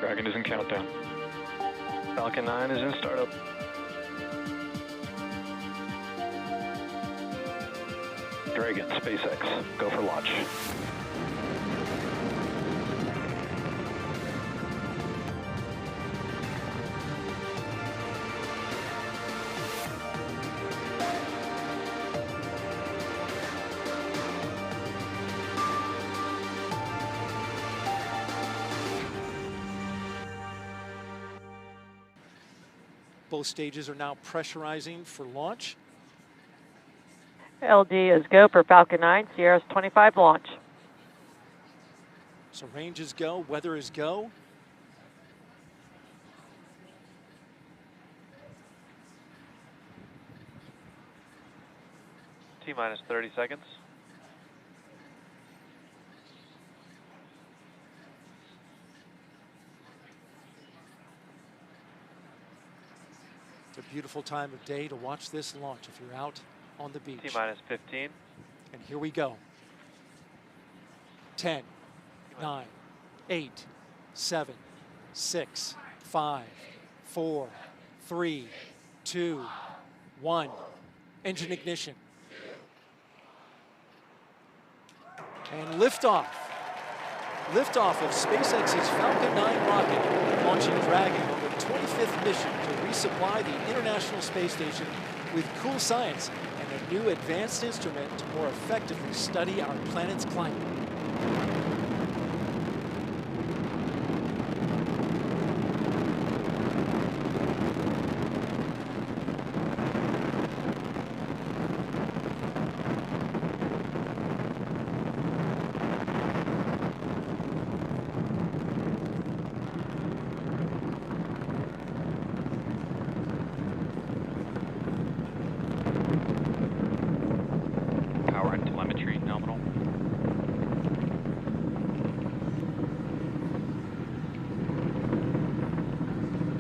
Dragon is in countdown. Falcon 9 is in startup. Dragon, SpaceX, go for launch. Both stages are now pressurizing for launch. LD is go for Falcon 9, CR25 launch. So range is go, weather is go. T-minus 30 seconds. It's a beautiful time of day to watch this launch if you're out on the beach. T-minus 15. And here we go. 10, 9, 8, 7, 6, 5, 4, 3, 2, 1. Engine ignition. And liftoff. Liftoff of SpaceX's Falcon 9 rocket, launching Dragon on the 25th mission to resupply the International Space Station with cool science and a new advanced instrument to more effectively study our planet's climate. Power and telemetry nominal.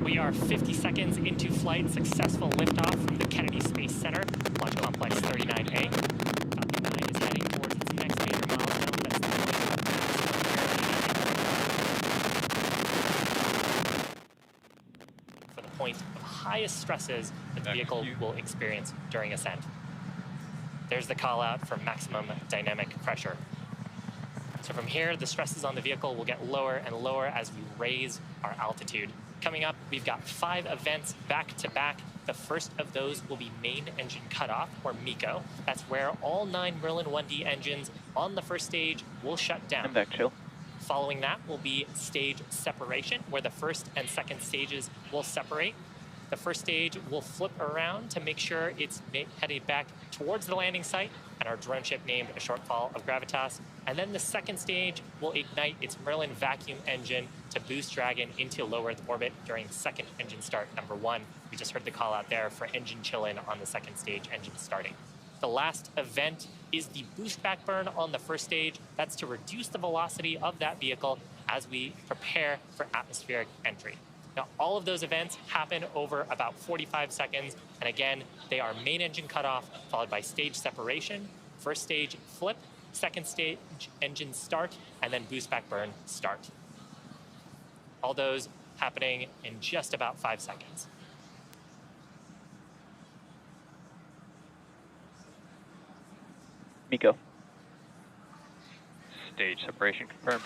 We are 50 seconds into flight, successful liftoff from the Kennedy Space Center, Launch Complex 39A. Falcon 9 is heading towards its next major milestone. That's for the point of highest stresses that the vehicle will experience during ascent. There's the call out for maximum dynamic pressure. So from here, the stresses on the vehicle will get lower and lower as we raise our altitude. Coming up, we've got 5 events back to back. The first of those will be main engine cutoff, or MECO. That's where all 9 Merlin 1D engines on the first stage will shut down. I'm back chill. Following that will be stage separation, where the first and second stages will separate. The first stage will flip around to make sure it's headed back towards the landing site and our drone ship named A Shortfall of Gravitas. And then the second stage will ignite its Merlin vacuum engine to boost Dragon into low Earth orbit during second engine start number 1. We just heard the call out there for engine chill-in on the second stage engine starting. The last event is the boost back burn on the first stage. That's to reduce the velocity of that vehicle as we prepare for atmospheric entry. Now, all of those events happen over about 45 seconds. And again, they are main engine cutoff, followed by stage separation, first stage flip, second stage engine start, and then boost back burn start. All those happening in just about 5 seconds. MECO. Stage separation confirmed.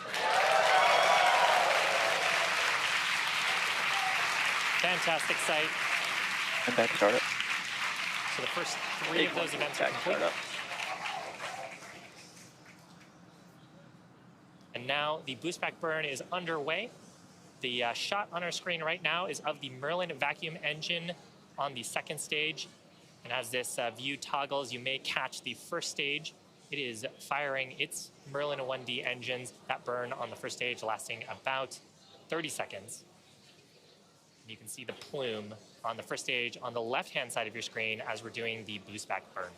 Fantastic sight. And back startup. So the first 3 of those events are complete. And now the boost back burn is underway. The shot on our screen right now is of the Merlin vacuum engine on the second stage. And as this view toggles, you may catch the first stage. It is firing its Merlin 1D engines that burn on the first stage, lasting about 30 seconds. You can see the plume on the first stage on the left-hand side of your screen as we're doing the boost back burn.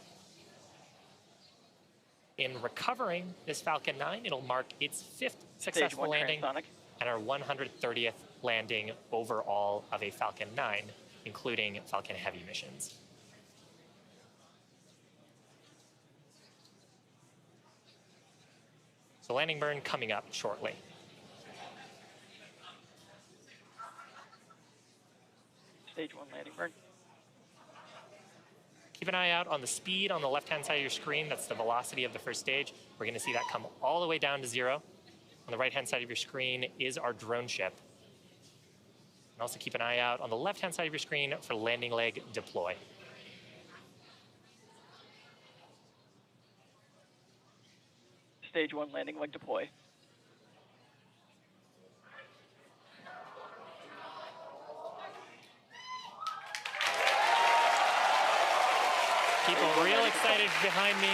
In recovering this Falcon 9, it'll mark its 5th successful landing and our 130th landing overall of a Falcon 9, including Falcon Heavy missions. So landing burn coming up shortly. Stage 1 landing burn. Keep an eye out on the speed on the left-hand side of your screen. That's the velocity of the first stage. We're going to see that come all the way down to 0. On the right-hand side of your screen is our drone ship. And also keep an eye out on the left-hand side of your screen for landing leg deploy. Stage 1 landing leg deploy. People real excited behind me.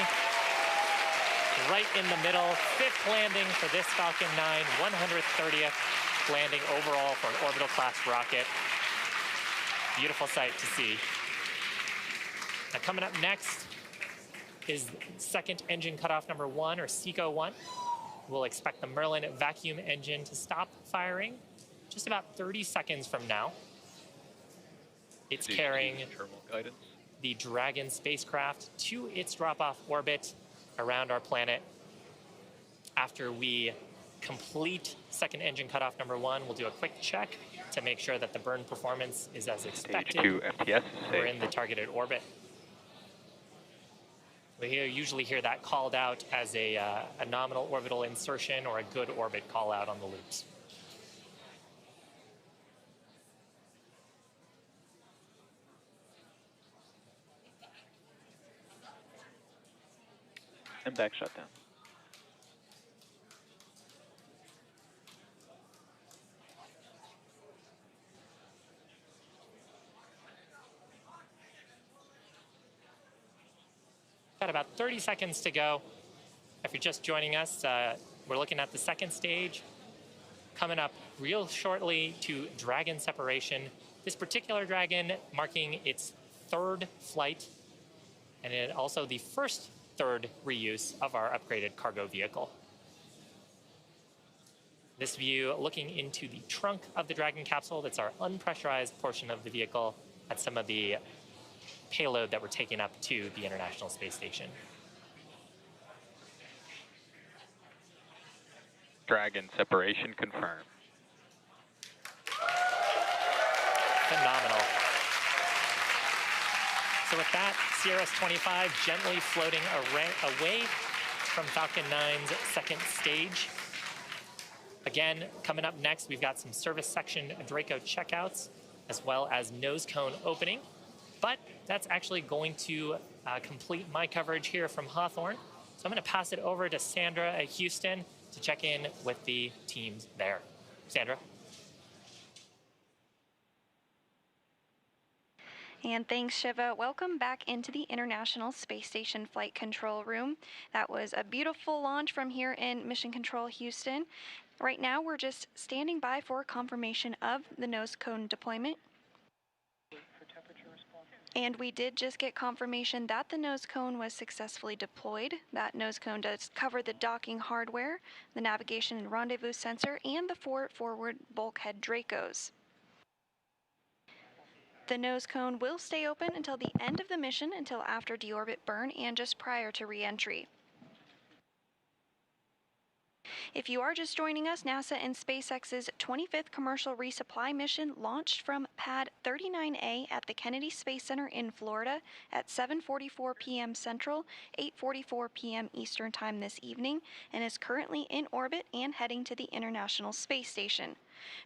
Right in the middle, 5th landing for this Falcon 9, 130th landing overall for an orbital class rocket. Beautiful sight to see. Now coming up next is second engine cutoff number 1, or seco 1. We'll expect the Merlin vacuum engine to stop firing just about 30 seconds from now. It's carrying terminal guidance. The Dragon spacecraft to its drop-off orbit around our planet. After we complete second engine cutoff number 1, we'll do a quick check to make sure that the burn performance is as expected. Stage 2 FTS. We're in the targeted orbit. We usually hear that called out as a nominal orbital insertion or a good orbit call out on the loops. And back shutdown. Got about 30 seconds to go. If you're just joining us, we're looking at the second stage. Coming up real shortly to Dragon separation. This particular Dragon marking its 3rd flight, and it also the first third reuse of our upgraded cargo vehicle. This view looking into the trunk of the Dragon capsule. That's our unpressurized portion of the vehicle. That's some of the payload that we're taking up to the International Space Station. Dragon separation confirmed. Phenomenal. So with that, CRS-25 gently floating away from Falcon 9's second stage. Again, coming up next, we've got some service section Draco checkouts, as well as nose cone opening. But that's actually going to complete my coverage here from Hawthorne. So I'm going to pass it over to Sandra at Houston to check in with the teams there. Sandra? And thanks, Shiva. Welcome back into the International Space Station Flight Control Room. That was a beautiful launch from here in Mission Control Houston. Right now, we're just standing by for confirmation of the nose cone deployment. And we did just get confirmation that the nose cone was successfully deployed. That nose cone does cover the docking hardware, the navigation and rendezvous sensor, and the 4 forward bulkhead Dracos. The nose cone will stay open until the end of the mission, until after deorbit burn and just prior to re-entry. If you are just joining us, NASA and SpaceX's 25th Commercial Resupply Mission launched from Pad 39A at the Kennedy Space Center in Florida at 7:44 p.m. Central, 8:44 p.m. Eastern Time this evening, and is currently in orbit and heading to the International Space Station.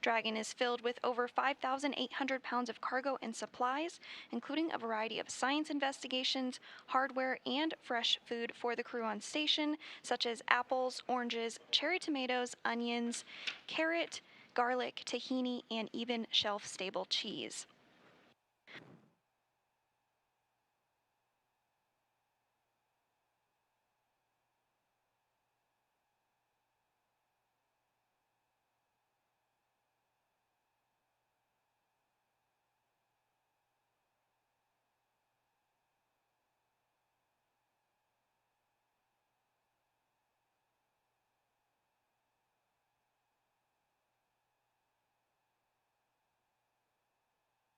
Dragon is filled with over 5,800 pounds of cargo and supplies, including a variety of science investigations, hardware, and fresh food for the crew on station, such as apples, oranges, cherry tomatoes, onions, carrot, garlic, tahini, and even shelf-stable cheese.